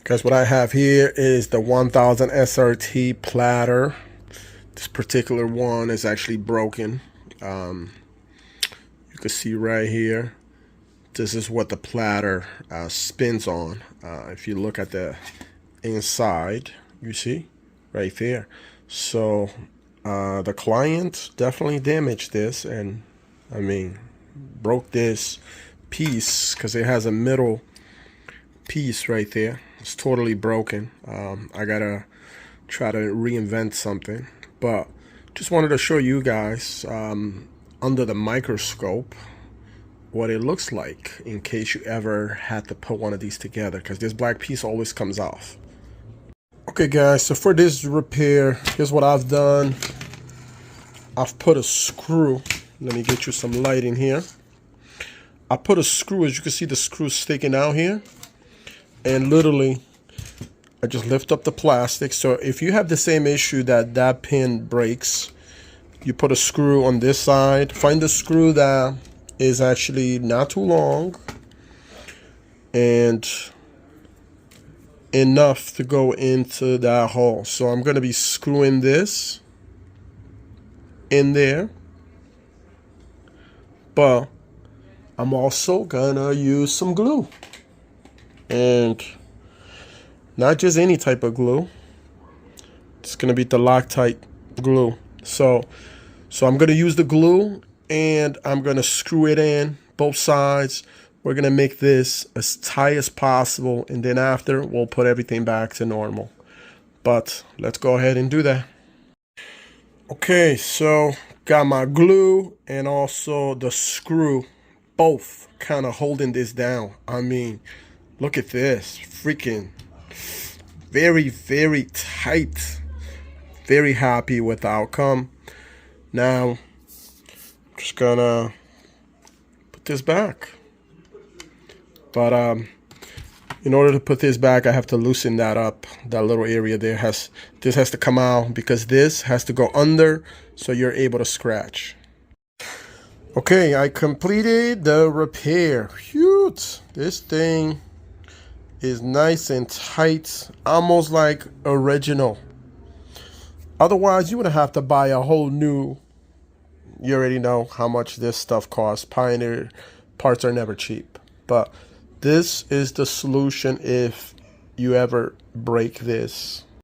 Guys, what I have here is the 1000 SRT platter. This particular one is actually broken. You can see right here, this is what the platter spins on. If you look at the inside, you see right there. So the client definitely damaged this, and I mean broke this piece because it has a middle piece right there. It's totally broken. I gotta try to reinvent something, but just wanted to show you guys under the microscope what it looks like in case you ever had to put one of these together, because this black piece always comes off. Okay guys, so for this repair, here's what I've done. I've put a screw. Let me get you some light in here. I put a screw, as you can see the screw sticking out here, and literally I just lift up the plastic. So if you have the same issue that pin breaks, you put a screw on this side. Find the screw that is actually not too long and enough to go into that hole. So I'm going to be screwing this in there, but I'm also gonna use some glue, and not just any type of glue. It's gonna be the Loctite glue. So I'm gonna use the glue, and I'm gonna screw it in both sides. We're gonna make this as tight as possible, and then after we'll put everything back to normal. But let's go ahead and do that. Okay, so got my glue and also the screw, both kind of holding this down. I mean, look at this, freaking very, very tight. Very happy with the outcome. Now, I'm just gonna put this back. But in order to put this back, I have to loosen that up. That little area there this has to come out, because this has to go under so you're able to scratch. Okay, I completed the repair. Huge. This thing is nice and tight, almost like original. Otherwise, you would have to buy a whole new. You already know how much this stuff costs. Pioneer parts are never cheap. But this is the solution if you ever break this.